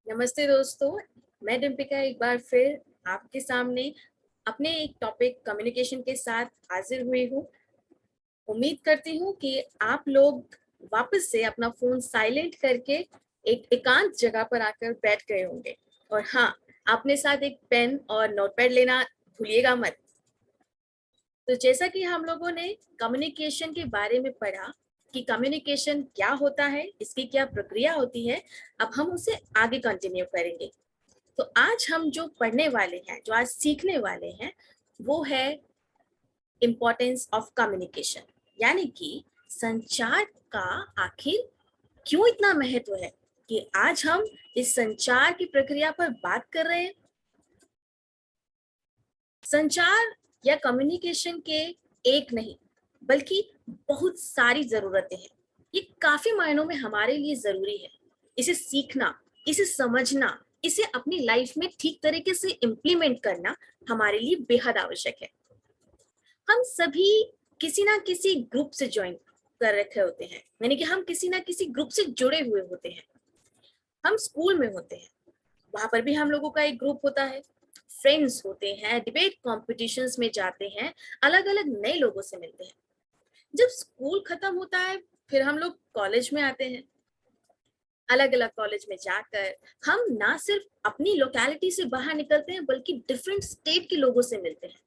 नमस्ते दोस्तों, मैं डिम्पिका एक बार फिर आपके सामने अपने एक टॉपिक कम्युनिकेशन के साथ हाजिर हुई हूँ। उम्मीद करती हूँ कि आप लोग वापस से अपना फोन साइलेंट करके एक एकांत जगह पर आकर बैठ गए होंगे। और हाँ, अपने साथ एक पेन और नोटपैड लेना भूलिएगा मत। तो जैसा कि हम लोगों ने कम्युनिकेशन के बारे में पढ़ा कि कम्युनिकेशन क्या होता है, इसकी क्या प्रक्रिया होती है, अब हम उसे आगे कंटिन्यू करेंगे। तो आज हम जो पढ़ने वाले हैं, जो आज सीखने वाले हैं, वो है इम्पोर्टेंस ऑफ कम्युनिकेशन, यानी कि संचार का आखिर क्यों इतना महत्व है कि आज हम इस संचार की प्रक्रिया पर बात कर रहे हैं। संचार या कम्युनिकेशन के एक नहीं बल्कि बहुत सारी जरूरतें हैं। ये काफी मायनों में हमारे लिए जरूरी है। इसे सीखना, इसे समझना, इसे अपनी लाइफ में ठीक तरीके से इम्प्लीमेंट करना हमारे लिए बेहद आवश्यक है। हम सभी किसी ना किसी ग्रुप से ज्वाइन कर रखे होते हैं, यानी कि हम किसी ना किसी ग्रुप से जुड़े हुए होते हैं। हम स्कूल में होते हैं, वहां पर भी हम लोगों का एक ग्रुप होता है। फ्रेंड्स होते हैं, डिबेट कॉम्पिटिशन्स में जाते हैं, अलग अलग नए लोगों से मिलते हैं। जब स्कूल खत्म होता है, फिर हम लोग कॉलेज में आते हैं। अलग अलग कॉलेज में जाकर हम ना सिर्फ अपनी लोकेलिटी से बाहर निकलते हैं, बल्कि डिफरेंट स्टेट के लोगों से मिलते हैं,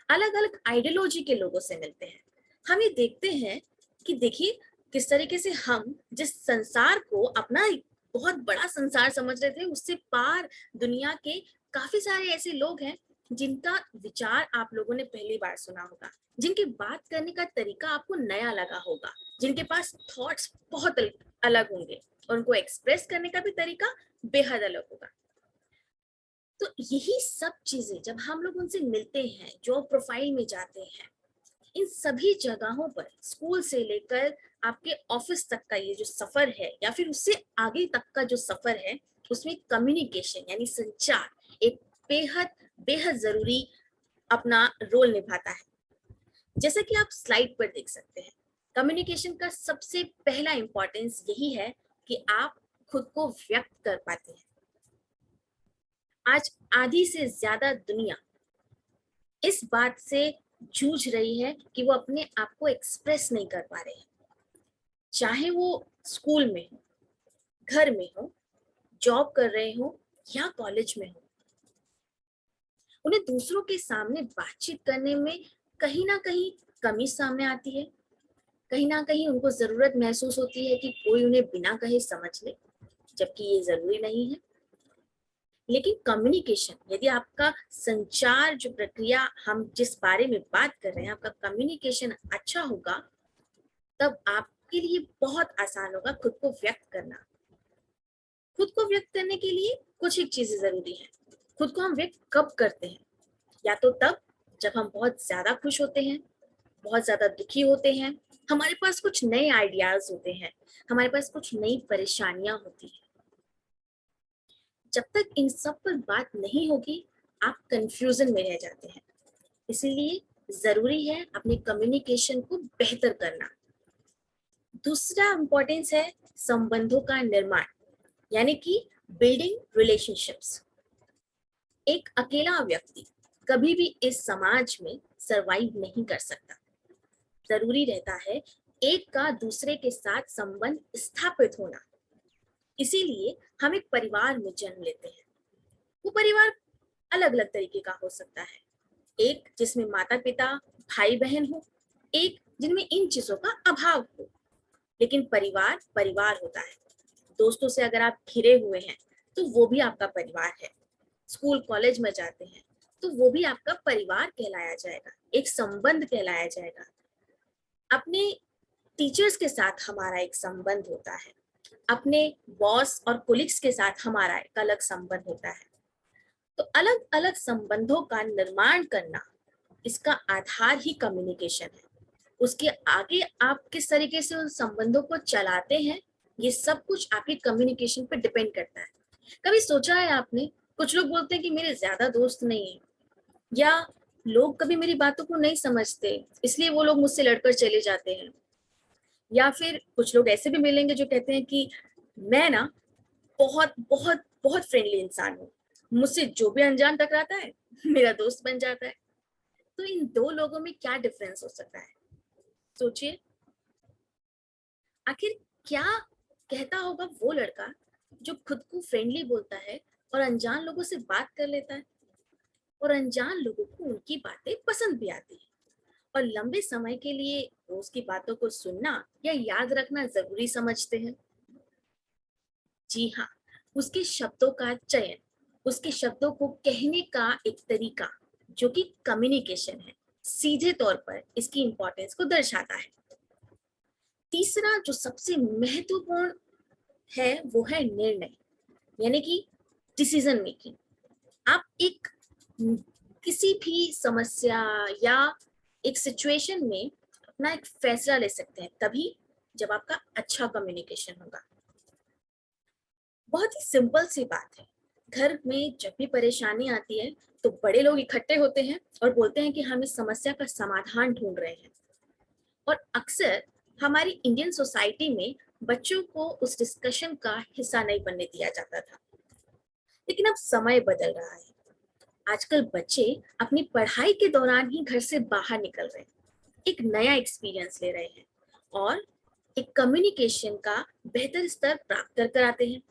अलग अलग आइडियोलॉजी के लोगों से मिलते हैं। हम ये देखते हैं कि देखिए किस तरीके से हम जिस संसार को अपना बहुत बड़ा संसार समझ रहे थे, उससे पार दुनिया के काफी सारे ऐसे लोग हैं जिनका विचार आप लोगों ने पहली बार सुना होगा, जिनकी बात करने का तरीका आपको नया लगा होगा, जिनके पास थॉट्स बहुत अलग होंगे और उनको एक्सप्रेस करने का भी तरीका बेहद अलग होगा। तो यही सब चीजें जब हम लोग उनसे मिलते हैं, जॉब प्रोफाइल में जाते हैं, इन सभी जगहों पर स्कूल से लेकर आपके ऑफिस तक का ये जो सफर है या फिर उससे आगे तक का जो सफर है, उसमें कम्युनिकेशन यानी संचार एक बेहद बेहद जरूरी अपना रोल निभाता है। जैसा कि आप स्लाइड पर देख सकते हैं, कम्युनिकेशन का सबसे पहला इंपॉर्टेंस यही है कि आप खुद को व्यक्त कर पाते हैं। आज आधी से ज्यादा दुनिया इस बात से जूझ रही है कि वो अपने आप को एक्सप्रेस नहीं कर पा रहे हैं, चाहे वो स्कूल में हो, घर में हो, जॉब कर रहे हो या कॉलेज में हो। उन्हें दूसरों के सामने बातचीत करने में कहीं ना कहीं कमी सामने आती है, कहीं ना कहीं उनको जरूरत महसूस होती है कि कोई उन्हें बिना कहे समझ ले, जबकि ये जरूरी नहीं है। लेकिन कम्युनिकेशन, यदि आपका संचार जो प्रक्रिया हम जिस बारे में बात कर रहे हैं, आपका कम्युनिकेशन अच्छा होगा, तब आपके लिए बहुत आसान होगा खुद को व्यक्त करना। खुद को व्यक्त करने के लिए कुछ एक चीजें जरूरी है। खुद को हम व्यक्त कब करते हैं? या तो तब जब हम बहुत ज्यादा खुश होते हैं, बहुत ज्यादा दुखी होते हैं, हमारे पास कुछ नए आइडियाज होते हैं, हमारे पास कुछ नई परेशानियां होती हैं। जब तक इन सब पर बात नहीं होगी, आप कंफ्यूजन में रह जाते हैं। इसीलिए जरूरी है अपने कम्युनिकेशन को बेहतर करना। दूसरा इंपॉर्टेंस है संबंधों का निर्माण, यानी कि बिल्डिंग रिलेशनशिप्स। एक अकेला व्यक्ति कभी भी इस समाज में सरवाइव नहीं कर सकता। जरूरी रहता है एक का दूसरे के साथ संबंध स्थापित होना। इसीलिए हम एक परिवार में जन्म लेते हैं। वो परिवार अलग अलग तरीके का हो सकता है। एक जिसमें माता पिता, भाई बहन हो, एक जिनमें इन चीजों का अभाव हो। लेकिन परिवार परिवार होता है। दोस्तों से अगर आप घिरे हुए हैं तो वो भी आपका परिवार है। स्कूल कॉलेज में जाते हैं तो वो भी आपका परिवार कहलाया जाएगा, एक संबंध कहलाया जाएगा। अपने टीचर्स के साथ हमारा एक संबंध होता है, अपने बॉस और कोलिग्स के साथ हमारा एक अलग संबंध होता है। तो अलग अलग संबंधों का निर्माण करना, इसका आधार ही कम्युनिकेशन है। उसके आगे आप किस तरीके से उन संबंधों को चलाते हैं, ये सब कुछ आपके कम्युनिकेशन पर डिपेंड करता है। कभी सोचा है आपने, कुछ लोग बोलते हैं कि मेरे ज्यादा दोस्त नहीं है, या लोग कभी मेरी बातों को नहीं समझते इसलिए वो लोग मुझसे लड़कर चले जाते हैं। या फिर कुछ लोग ऐसे भी मिलेंगे जो कहते हैं कि मैं ना बहुत बहुत बहुत फ्रेंडली इंसान हूँ, मुझसे जो भी अनजान टकराता है मेरा दोस्त बन जाता है। तो इन दो लोगों में क्या डिफरेंस हो सकता है? सोचिए, आखिर क्या कहता होगा वो लड़का जो खुद को फ्रेंडली बोलता है और अनजान लोगों से बात कर लेता है, और अनजान लोगों को उनकी बातें पसंद भी आती है, और लंबे समय के लिए वो उसकी बातों को सुनना या याद रखना जरूरी समझते हैं। जी हाँ, उसके शब्दों का चयन, उसके शब्दों को कहने का एक तरीका जो कि कम्युनिकेशन है, सीधे तौर पर इसकी इंपॉर्टेंस को दर्शाता है। तीसरा जो सबसे महत्वपूर्ण है वो है निर्णय, यानी कि डिसीजन मेकिंग। आप एक किसी भी समस्या या एक सिचुएशन में अपना एक फैसला ले सकते हैं तभी जब आपका अच्छा कम्युनिकेशन होगा। बहुत ही सिंपल सी बात है, घर में जब भी परेशानी आती है तो बड़े लोग इकट्ठे होते हैं और बोलते हैं कि हम इस समस्या का समाधान ढूंढ रहे हैं। और अक्सर हमारी इंडियन सोसाइटी में बच्चों को उस डिस्कशन का हिस्सा नहीं बनने दिया जाता था, लेकिन अब समय बदल रहा है। आजकल बच्चे अपनी पढ़ाई के दौरान ही घर से बाहर निकल रहे हैं, एक नया एक्सपीरियंस ले रहे हैं और एक कम्युनिकेशन का बेहतर स्तर प्राप्त कर कर आते हैं।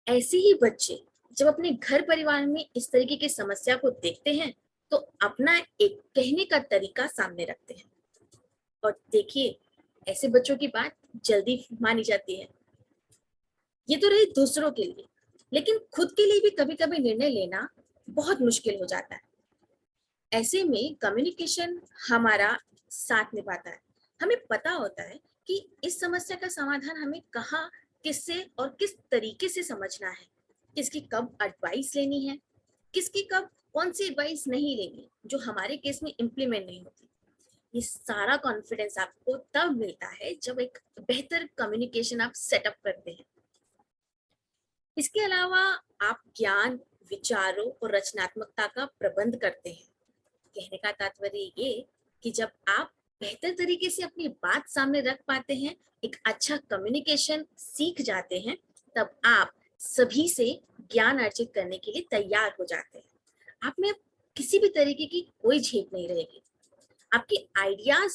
ऐसे ही बच्चे जब अपने घर परिवार में इस तरीके की समस्या को देखते हैं तो अपना एक कहने का तरीका सामने रखते हैं। और देखिए, ऐसे बच्चों की बात जल्दी मानी जाती है। ये तो रही दूसरों के लिए, लेकिन खुद के लिए भी कभी कभी निर्णय लेना बहुत मुश्किल हो जाता है। ऐसे में कम्युनिकेशन हमारा साथ निभाता है। हमें पता होता है कि इस समस्या का समाधान हमें कहाँ, किससे और किस तरीके से समझना है, किसकी कब एडवाइस लेनी है, किसकी कब कौन सी एडवाइस नहीं लेनी जो हमारे केस में इम्प्लीमेंट नहीं होती। ये सारा कॉन्फिडेंस आपको तब मिलता है जब एक बेहतर कम्युनिकेशन आप सेटअप करते हैं। इसके अलावा आप ज्ञान, विचारों और रचनात्मकता का प्रबंध करते हैं। कहने का तात्पर्य ये कि जब आप बेहतर तरीके से अपनी बात सामने रख पाते हैं, एक अच्छा कम्युनिकेशन सीख जाते हैं, तब आप सभी से ज्ञान अर्जित करने के लिए तैयार हो जाते हैं। आप में अब किसी भी तरीके की कोई झेप नहीं रहेगी। आपके आइडियाज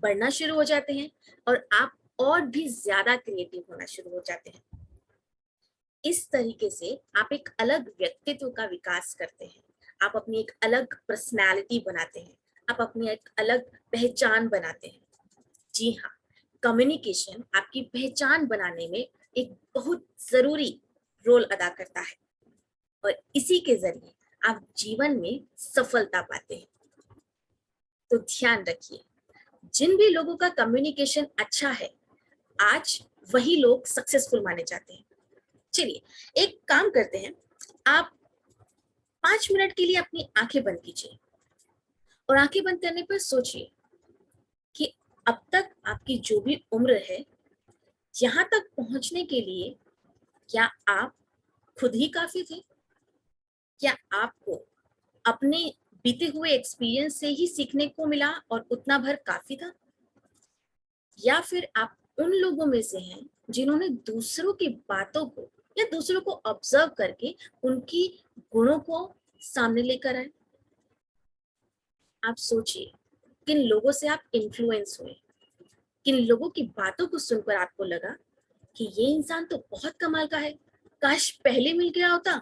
बढ़ना शुरू हो जाते हैं और आप और भी ज्यादा क्रिएटिव होना शुरू हो जाते हैं। इस तरीके से आप एक अलग व्यक्तित्व का विकास करते हैं, आप अपनी एक अलग पर्सनालिटी बनाते हैं, आप अपनी एक अलग पहचान बनाते हैं। जी हाँ, कम्युनिकेशन आपकी पहचान बनाने में एक बहुत जरूरी रोल अदा करता है और इसी के जरिए आप जीवन में सफलता पाते हैं। तो ध्यान रखिए, जिन भी लोगों का कम्युनिकेशन अच्छा है, आज वही लोग सक्सेसफुल माने जाते हैं। चलिए एक काम करते हैं, आप 5 मिनट के लिए अपनी आंखें बंद कीजिए और आंखें बंद करने पर सोचिए कि अब तक आपकी जो भी उम्र है, यहाँ तक पहुंचने के लिए क्या आप खुद ही काफी थे? क्या आपको अपने बीते हुए एक्सपीरियंस से ही सीखने को मिला और उतना भर काफी था? या फिर आप उन लोगों में से हैं जिन्होंने दूसरों की बातों को या दूसरों को ऑब्जर्व करके उनकी गुणों को सामने लेकर आए? आप सोचिए, किन लोगों से आप इन्फ्लुएंस हुए, किन लोगों की बातों को सुनकर आपको लगा कि ये इंसान तो बहुत कमाल का है, काश पहले मिल गया होता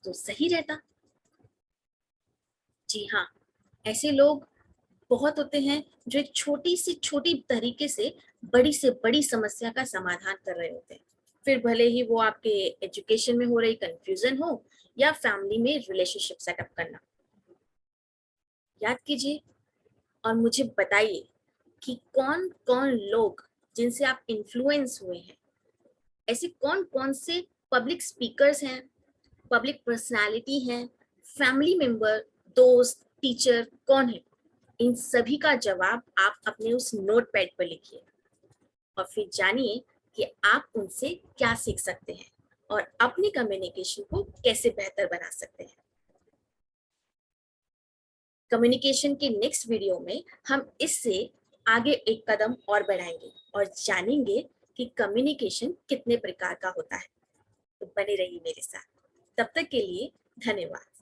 तो सही रहता। जी हाँ, ऐसे लोग बहुत होते हैं जो एक छोटी से छोटी तरीके से बड़ी समस्या का समाधान कर रहे होते हैं। फिर भले ही वो आपके एजुकेशन में हो रही कंफ्यूजन हो या फैमिली में रिलेशनशिप सेटअप करना। याद कीजिए और मुझे बताइए कि कौन कौन लोग जिनसे आप इन्फ्लुएंस हुए हैं, ऐसे कौन कौन से पब्लिक स्पीकर्स हैं, पब्लिक पर्सनालिटी हैं, फैमिली मेंबर, दोस्त, टीचर कौन है? इन सभी का जवाब आप अपने उस नोट पैड पर लिखिए और फिर जानिए कि आप उनसे क्या सीख सकते हैं और अपनी कम्युनिकेशन को कैसे बेहतर बना सकते हैं। कम्युनिकेशन के नेक्स्ट वीडियो में हम इससे आगे एक कदम और बढ़ाएंगे और जानेंगे कि कम्युनिकेशन कितने प्रकार का होता है। तो बने रहिए मेरे साथ। तब तक के लिए धन्यवाद।